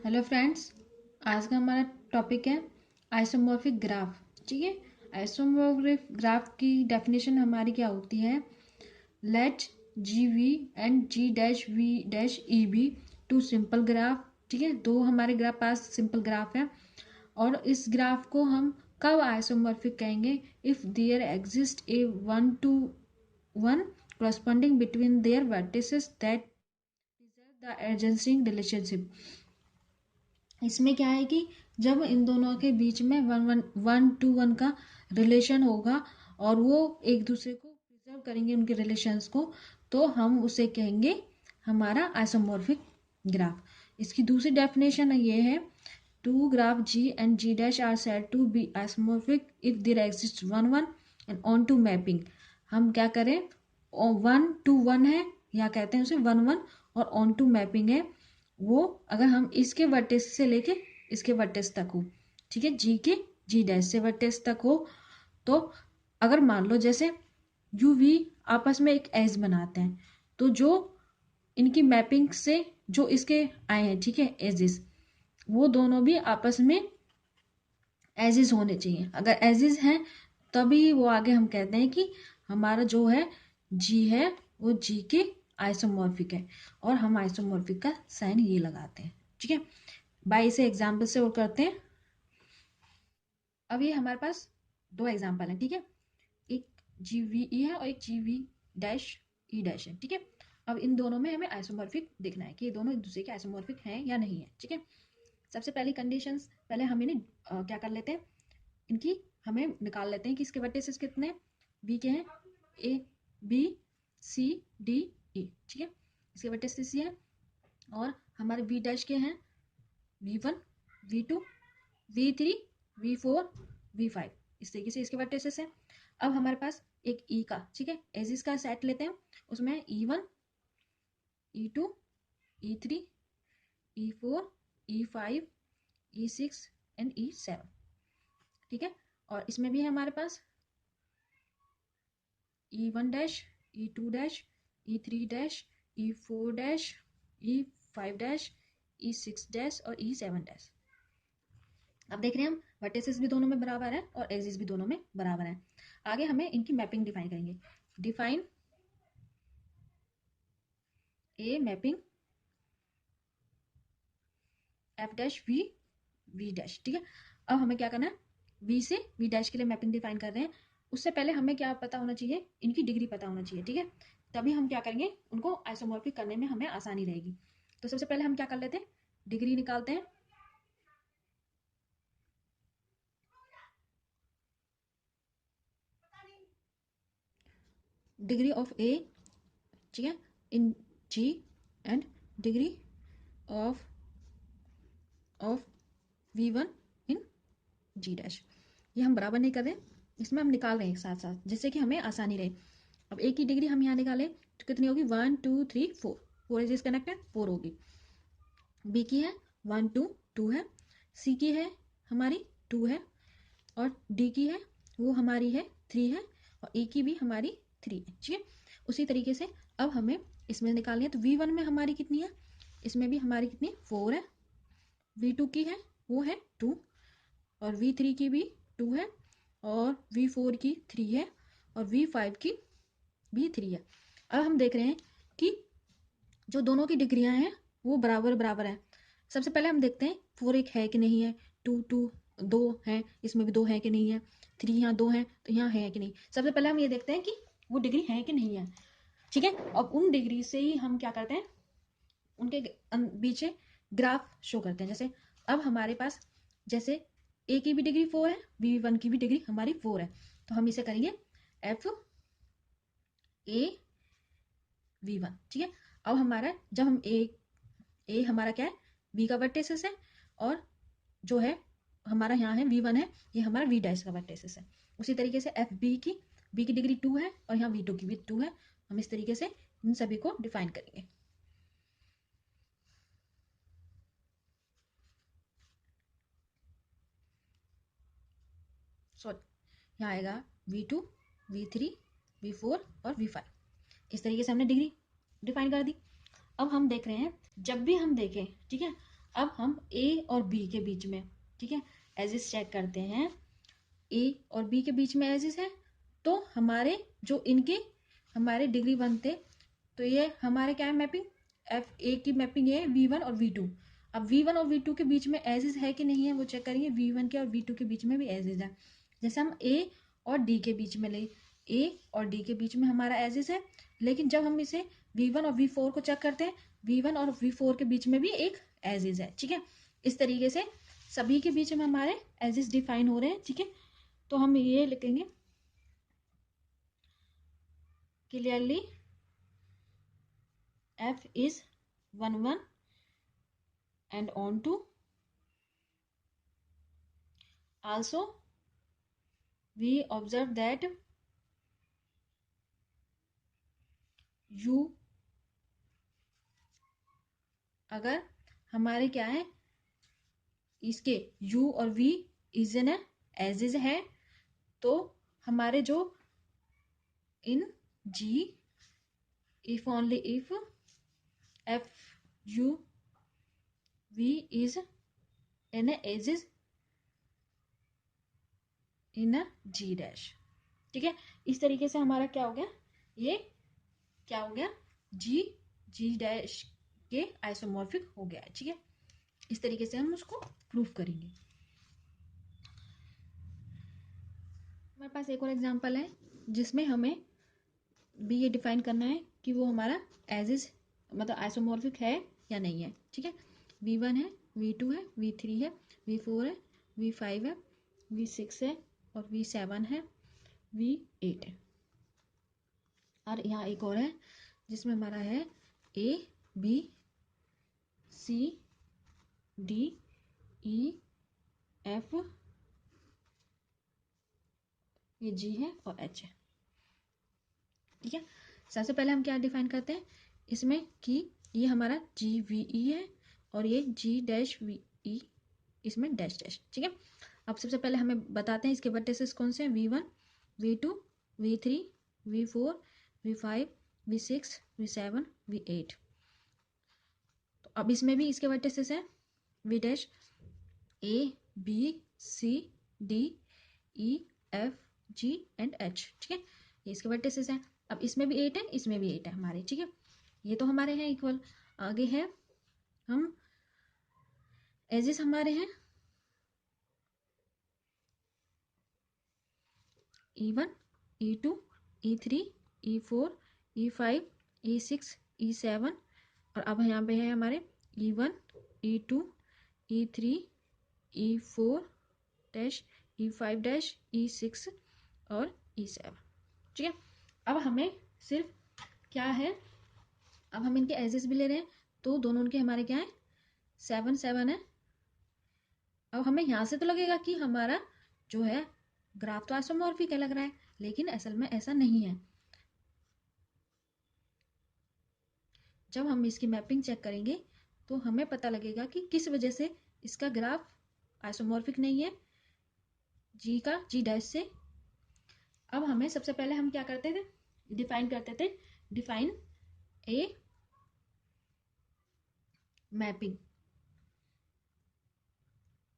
Hello friends, आज का हमारा टॉपिक है आइसोमॉर्फिक ग्राफ। ठीक है। आइसोमॉर्फिक ग्राफ की डेफिनेशन हमारी क्या होती है? Let G V and G dash V dash E be two simple graph. ठीक है, दो हमारे ग्राफ पास सिंपल ग्राफ है और इस ग्राफ को हम कब आइसोमॉर्फिक कहेंगे? If there exist a 1 to 1 corresponding between their vertices that preserve the adjacent relationship। इसमें क्या है कि जब इन दोनों के बीच में 1 to 1 का रिलेशन होगा और वो एक दूसरे को प्रिजर्व करेंगे उनके रिलेशंस को, तो हम उसे कहेंगे हमारा आइसोमॉर्फिक ग्राफ। इसकी दूसरी डेफिनेशन ये है, two graph G and G dash are said to be isomorphic if there exist 1 1 and onto mapping. हम क्या करें, 1 to 1 है या कहते हैं उसे 1 1 और ऑन टू मैपिंग है वो, अगर हम इसके वर्टेक्स से लेके इसके वर्टेक्स तक हो। ठीक है, जी के जी डैश से वर्टेक्स तक हो। तो अगर मान लो जैसे यू वी आपस में एक एज बनाते हैं, तो जो इनकी मैपिंग से जो इसके आए हैं, ठीक है, एजिस, वो दोनों भी आपस में एजिस होने चाहिए। अगर एजिस हैं तभी वो आगे हम कहते हैं कि हमारा जो है जी है वो जी के आइसोमॉर्फिक है, और हम आइसोमॉर्फिक का साइन ये लगाते हैं। ठीक है, बाई से एग्जाम्पल से और करते हैं। अब ये हमारे पास दो एग्जाम्पल हैं। ठीक है, एक जी वी ई है और एक जी वी डैश ई डैश है। ठीक है, अब इन दोनों में हमें आइसोमॉर्फिक देखना है कि ये दोनों एक दूसरे के आइसोमॉर्फिक हैं या नहीं है। ठीक है, सबसे पहली कंडीशंस पहले हम इन्हें क्या कर लेते हैं, इनकी हमें निकाल लेते हैं कि इसके वर्टिसेस कितने वी के हैं, A B C D E. ठीक है, इसके वर्टिसेस ये हैं और हमारे वी डैश के हैं V1 V2 V3 V4 V5। इस तरीके से इसके वर्टिसेस हैं। अब हमारे पास एक ई का, ठीक है, एजिस का सेट लेते हैं। उसमें E1 E2 E3 E4 E5 E6 and E7। ठीक है, और इसमें भी है हमारे पास E1 dash E2 dash E3 dash E4 dash E5 dash E6 dash और E7 डैश। अब देख रहे हैं हम वर्टिसेस भी दोनों में बराबर है और एजिस भी दोनों में बराबर है। आगे हमें इनकी मैपिंग डिफाइन करेंगे। Define a mapping F dash V V dash. ठीक है, अब हमें क्या करना है, वी से वी डैश के लिए मैपिंग डिफाइन कर रहे हैं। उससे पहले हमें क्या पता होना चाहिए, इनकी डिग्री पता होना चाहिए। ठीक है, तभी हम क्या करेंगे, उनको आइसोमॉर्फिक करने में हमें आसानी रहेगी। तो सबसे पहले हम क्या कर लेते हैं, डिग्री निकालते हैं। डिग्री ऑफ ए, ठीक है, in G and degree of of V1 in G dash. ये हम बराबर नहीं कर रहे, इसमें हम निकाल रहे हैं एक साथ साथ, जिससे कि हमें आसानी रहे। अब ए की डिग्री हम यहाँ निकालें तो कितनी होगी, 1 2 3 4, 4 इज कनेक्टेड 4 होगी। बी की है 1 2 2 है, सी की है हमारी 2 है, और डी की है वो हमारी है 3 है, और ए की भी हमारी 3 है। ठीक है, उसी तरीके से अब हमें इसमें निकालनी है। तो V1 में हमारी कितनी है, इसमें भी हमारी कितनी 4 है, V2 की है वो है 2, और V3 की भी 2 है, और V4 की 3 है, और V5 की भी 3 है। अब हम देख रहे हैं कि जो दोनों की डिग्रियां हैं वो बराबर बराबर है। सबसे पहले हम देखते हैं 4 एक है कि नहीं है, 2 2 है, इसमें भी 2 है कि नहीं है, 3 यहाँ 2 है तो यहाँ है कि नहीं। सबसे पहले हम ये देखते हैं कि वो डिग्री है कि नहीं है। ठीक है, अब उन डिग्री से ही हम क्या करते हैं, उनके पीछे ग्राफ शो करते हैं। जैसे अब हमारे पास जैसे ए की भी डिग्री 4 है, V1 की भी डिग्री हमारी 4 है, तो हम इसे करेंगे एफ ए V1। ठीक है, अब हमारा जब हम ए हमारा क्या है, V का वर्टेसिस है, और जो है हमारा यहाँ है V1 है, ये हमारा V डैश का वर्टेसिस है। उसी तरीके से एफ बी की डिग्री 2 है और यहाँ V2 की भी 2 है। हम इस तरीके से इन सभी को डिफाइन करेंगे। सॉरी, यहाँ आएगा V2 V3 V4 और V5। इस तरीके से हमने डिग्री डिफाइन कर दी। अब हम देख रहे हैं, जब भी हम देखें, ठीक है, अब हम ए और बी के बीच में, ठीक है, एजिस चेक करते हैं। ए और बी के बीच में एजिस है, तो हमारे जो इनके हमारे डिग्री बनते, तो ये हमारे क्या है मैपिंग, एफ ए की मैपिंग ये है V1 और V2। अब V1 और V2 के बीच में एजिस है कि नहीं है वो चेक करेंगे। V1 के और V2 के बीच में भी एजिस है। जैसे हम ए और डी के बीच में ले, ए और डी के बीच में हमारा एजिस है, लेकिन जब हम इसे V1 और V4 को चेक करते हैं, V1 और V4 के बीच में भी एक एजिस है, ठीक है। इस तरीके से सभी के बीच में हमारे एजिस डिफाइन हो रहे हैं, ठीक है। तो हम ये लिखेंगे clearly F is 1 1 and on to also we observe that U, अगर हमारे क्या है इसके U और V is an edge is है, तो हमारे जो in G if only if F U V is an edge is in G dash, ठीक है। इस तरीके से हमारा क्या हो गया, ये क्या हो गया, G डैश के आइसोमॉर्फिक हो गया, ठीक है। इस तरीके से हम उसको प्रूफ करेंगे। हमारे पास एक और एग्जांपल है जिसमें हमें भी ये डिफाइन करना है कि वो हमारा एज इज मतलब आइसोमॉर्फिक है या नहीं है, ठीक है। V1 है, V2 है, V3 है, V4 है, V5 है, V6 है और V7 है, V8 है। और यहाँ एक और है जिसमें हमारा है ABCDEF, ये G है और H है, ठीक है। सबसे पहले हम क्या डिफाइन करते हैं इसमें कि ये हमारा GVE है और ये G-VE इसमें डैश डैश, ठीक है। अब सबसे पहले हमें बताते हैं इसके वर्टिसेस कौन से हैं, V1 V2 V3 V4 V5 V6 V7 V8। तो अब इसमें भी इसके वर्टिसेस हैं V dash ABCDEFG and H, ठीक है। ये इसके वर्टिसेस हैं। अब इसमें भी 8 है, इसमें भी 8 है हमारे, ठीक है। ये तो हमारे हैं इक्वल। आगे है हम एजिस हमारे हैं E1 E2 E3 E4 E5 E6 E7, और अब यहाँ पे है हमारे E1 E2 E3 E4 dash E5 dash E6 और E7, ठीक है। अब हमें सिर्फ क्या है, अब हम इनके एजेस भी ले रहे हैं, तो दोनों के हमारे क्या है 7 7 है। अब हमें यहाँ से तो लगेगा कि हमारा जो है ग्राफ तो आइसोमॉर्फिक लग रहा है, लेकिन असल में ऐसा नहीं है। जब हम इसकी मैपिंग चेक करेंगे तो हमें पता लगेगा कि किस वजह से इसका ग्राफ आइसोमॉर्फिक नहीं है जी का जी डैश से। अब हमें सबसे पहले हम क्या करते थे, डिफाइन करते थे, डिफाइन ए मैपिंग,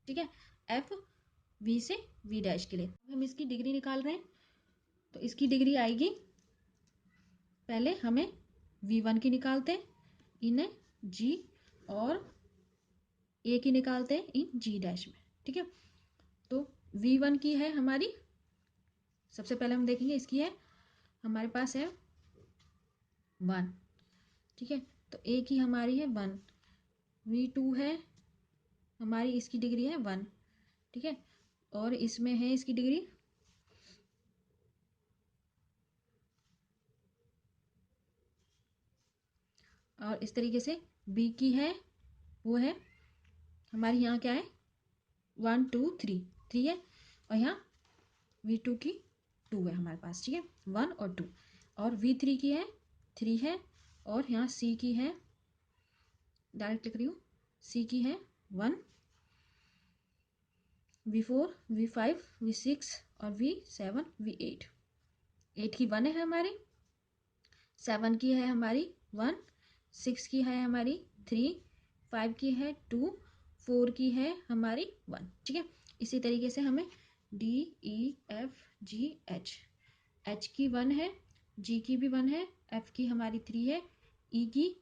ठीक है, एफ वी से वी डैश के लिए। हम इसकी डिग्री निकाल रहे हैं, तो इसकी डिग्री आएगी, पहले हमें V1 की निकालते हैं इन G और A की निकालते हैं इन G डैश में, ठीक है। तो V1 की है हमारी, सबसे पहले हम देखेंगे इसकी है हमारे पास है 1, ठीक है। तो A की हमारी है 1, V2 है हमारी, इसकी डिग्री है 1, ठीक है। और इसमें है इसकी डिग्री और इस तरीके से B की है वो है हमारी, यहाँ क्या है 1 2 3 3 है, और यहाँ V2 की 2 है हमारे पास, ठीक है, 1 और 2। और V3 की है 3 है, और यहाँ C की है, डायरेक्ट लिख रही हूँ, C की है 1, V4 V5 V6 और V7 V8। 8 की 1 है हमारी, 7 की है हमारी 1, 6 की है हमारी 3, 5 की है 2 4 की है हमारी 1, ठीक है। इसी तरीके से हमें DEFGH, H की 1 है, G की भी 1 है, F की हमारी 3 है, E की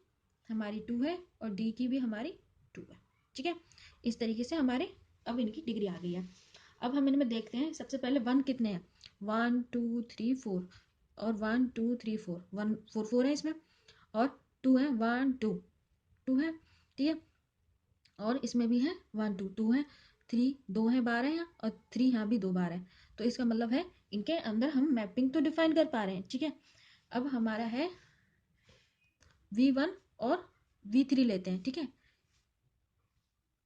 हमारी 2 है और D की भी हमारी 2 है, ठीक है। इस तरीके से हमारे अब इनकी डिग्री आ गई है। अब हम इनमें देखते हैं सबसे पहले 1 कितने हैं, 1 2 3 4 और 1 2 3 4, 1 4 4 है इसमें और 2 है, 1 2 2 है, ठीक है। और इसमें भी है 1 2 2 है, 3 2 है, 12 है और 3 यहाँ भी 2 बार है। तो इसका मतलब है इनके अंदर हम मैपिंग तो डिफाइन कर पा रहे हैं, ठीक है। अब हमारा है V1 और V3 लेते हैं, ठीक है,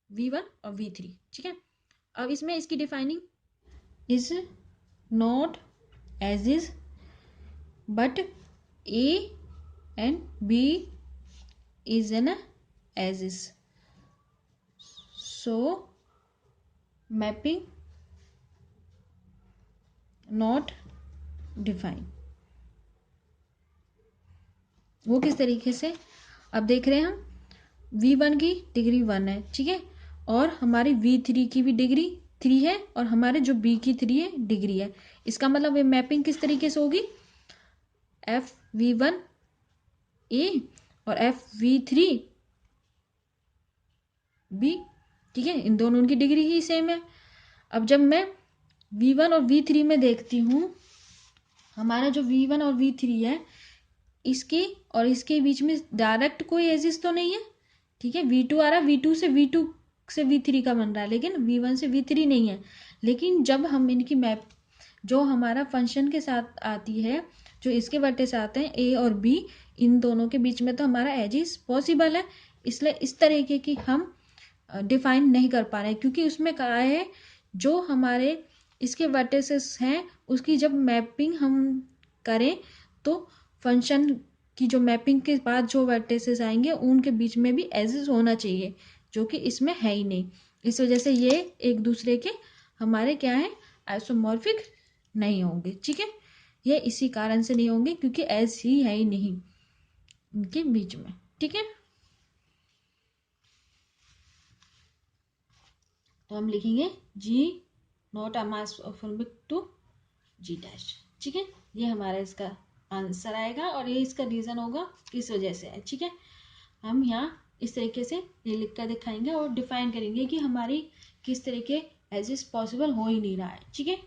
V1 और V3, ठीक है। अब इसमें इसकी defining is not edge is but A and B is an as is, so mapping not define। वो किस तरीके से, अब देख रहे हैं हम V1 की डिग्री 1 है, ठीक है, और हमारी V3 की भी डिग्री 3 है और हमारे जो B की 3 है डिग्री है। इसका मतलब ये मैपिंग किस तरीके से होगी, FV1 A और FV3 B, ठीक है, इन दोनों की डिग्री ही सेम है। अब जब मैं V1 और V3 में देखती हूँ, हमारा जो V1 और V3 है इसके और इसके बीच में डायरेक्ट कोई एजिस तो नहीं है, ठीक है। V2 आ रहा है, V2 से V3 का बन रहा है, लेकिन V1 से V3 नहीं है। लेकिन जब हम इनकी मैप जो हमारा फंक्शन के साथ आती है, जो इसके वर्टेक्स आते हैं A और B, इन दोनों के बीच में तो हमारा एजिस पॉसिबल है, इसलिए इस तरीके की हम डिफाइन नहीं कर पा रहे हैं, क्योंकि उसमें कहा है जो हमारे इसके वर्टेक्स हैं उसकी जब मैपिंग हम करें तो फंक्शन की जो मैपिंग के बाद जो वर्टेक्स आएंगे उनके बीच में भी एजिस होना चाहिए, जो कि इसमें है ही नहीं। इस वजह से ये एक दूसरे के हमारे क्या है, आइसोमॉर्फिक नहीं होंगे, ठीक है। ये इसी कारण से नहीं होंगे क्योंकि एज ही है ही नहीं इनके बीच में, ठीक है। तो हम लिखेंगे G not isomorphic to G dash, ठीक है। ये हमारा इसका आंसर आएगा और ये इसका रीज़न होगा किस वजह से है, ठीक है। हम यहाँ इस तरीके से ये लिख कर दिखाएंगे और डिफाइन करेंगे कि हमारी किस तरीके एज इज पॉसिबल हो ही नहीं रहा है, ठीक है।